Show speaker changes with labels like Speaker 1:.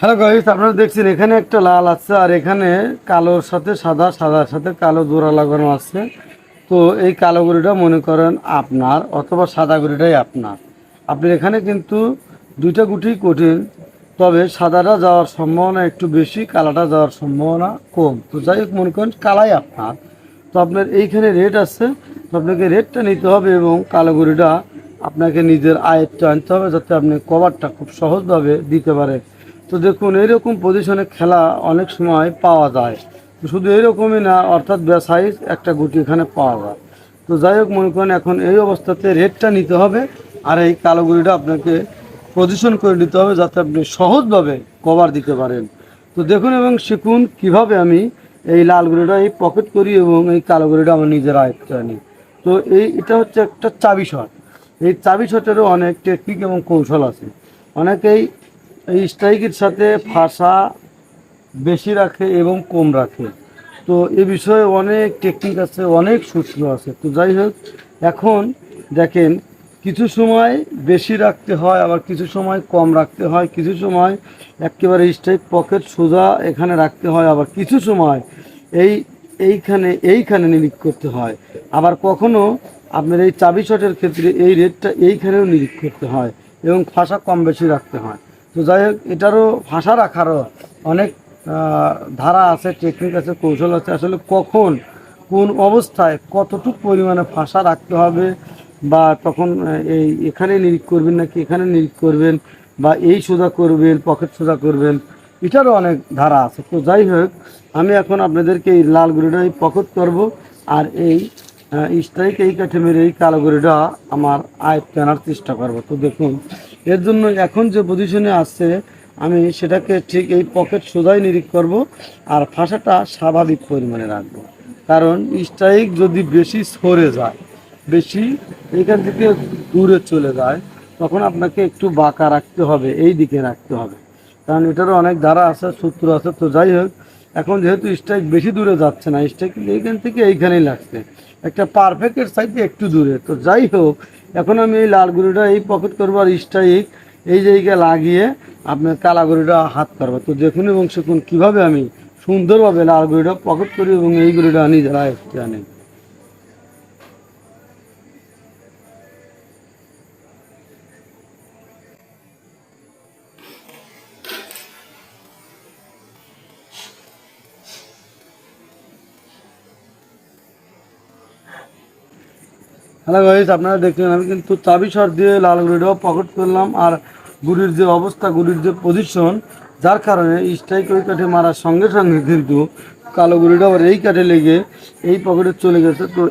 Speaker 1: Hello guys, আপনারা দেখছেন এখানে একটা লাল আছে আর এখানে কালোর সাথে সাদা, সাদার সাথে কালো জোড়া লাগানো আছে। তো এই কালো গুড়িটা মনে করেন আপনার, অথবা সাদা গুড়িটাই আপনার। আপনি এখানে কিন্তু দুইটা গুটি কঠিন, তবে সাদাটা যাওয়ার সম্ভাবনা একটু বেশি, কালাটা যাওয়ার সম্ভাবনা কম। তো যাই হোক, মনে করেন কালাই আপনার। তো আপনার এইখানে রেট আছে, তো আপনাকে রেটটা নিতে হবে এবং কালো গুড়িটা আপনাকে নিজের আয়ত্তে আনতে হবে, যাতে আপনি কভারটা খুব সহজভাবে দিতে পারেন। তো দেখুন, এইরকম পজিশনে খেলা অনেক সময় পাওয়া যায়। তো শুধু এইরকমই না, অর্থাৎ সাইজ একটা গুটি এখানে পাওয়া যায়। তো যাই হোক, মনে করেন এখন এই অবস্থাতে রেটটা নিতে হবে, আর এই কালো গুড়িটা আপনাকে পজিশন করে নিতে হবে, যাতে আপনি সহজভাবে কভার দিতে পারেন। তো দেখুন এবং শিখুন কিভাবে আমি এই লাল গুড়িটা এই পকেট করি এবং এই কালো গুড়িটা আমার নিজের আয়ত্তে আনি। তো এটা হচ্ছে একটা চাবি শট। এই চাবি শটেরও অনেক টেকনিক এবং কৌশল আছে। অনেকেই এই স্ট্রাইকের সাথে ফাঁসা বেশি রাখে এবং কম রাখে। তো এ বিষয়ে অনেক টেকনিক আছে, অনেক সূত্র আছে। তো যাই হোক, এখন দেখেন, কিছু সময় বেশি রাখতে হয়, আবার কিছু সময় কম রাখতে হয়, কিছু সময় একেবারে স্ট্রাইক পকেট সোজা এখানে রাখতে হয়, আবার কিছু সময় এই এইখানে নিরিখ করতে হয়। আবার কখনো আপনার এই চাবি শটের ক্ষেত্রে এই রেটটা এইখানেও নিরিখ করতে হয় এবং ফাঁসা কম বেশি রাখতে হয়। তো যাই হোক, এটারও ভাষা রাখারও অনেক ধারা আছে, টেকনিক আছে, কৌশল আছে। আসলে কখন কোন অবস্থায় কতটুকু পরিমাণে ভাষা রাখতে হবে, বা তখন এখানে নিরীক্ষ করবেন নাকি এখানে নিরীক্ষ করবেন, বা এই সোজা করবেন পকেট সোজা করবেন, এটারও অনেক ধারা আছে। তো যাই হোক, আমি এখন আপনাদেরকে এই লাল গুঁড়িটাই পকেট করব, আর এই স্ট্রাইক এই কাঠে মেরে এই কালো গুঁড়িটা আমার আয়ত্তে আনার চেষ্টা করব। তো দেখুন, এর জন্য এখন যে পজিশনে আসছে আমি সেটাকে ঠিক এই পকেট সোজাই নিরীক্ষ করব, আর ফাঁসাটা স্বাভাবিক পরিমাণে রাখবো। কারণ স্ট্রাইক যদি বেশি সরে যায়, বেশি এখান থেকে দূরে চলে যায়, তখন আপনাকে একটু বাঁকা রাখতে হবে, এই দিকে রাখতে হবে। কারণ এটারও অনেক ধারা আছে, সূত্র আছে। তো যাই হোক, এখন যেহেতু স্ট্রাইক বেশি দূরে যাচ্ছে না, স্ট্রাইক এইখান থেকে এইখানেই লাগছে, একটা পারফেক্টের সাইডে একটু দূরে। তো যাই হোক, এখন আমি এই লাল গুঁড়িটা এই পকেট করবো, আর স্ট্রাইক এই জায়গায় লাগিয়ে আপনার কালা গুঁড়িটা হাত করবো। তো দেখুন এবং শিখুন কীভাবে আমি সুন্দরভাবে লাল গুঁড়িটা পকেট করি এবং এই গুঁড়িটা আনি যারা একটু আনে। হ্যালো গাইস, আপনারা দেখলেন আমি কিন্তু চাবি শট দিয়ে লাল গুঁড়িটাও পকেট করলাম। আর গুড়ির যে অবস্থা, গুড়ির যে পজিশন, যার কারণে স্ট্রাইক ওই কাঠে মারার সঙ্গে সঙ্গে কিন্তু কালো গুঁড়িটা আবার এই কাঠে লেগে এই পকেটে চলে গেছে। তো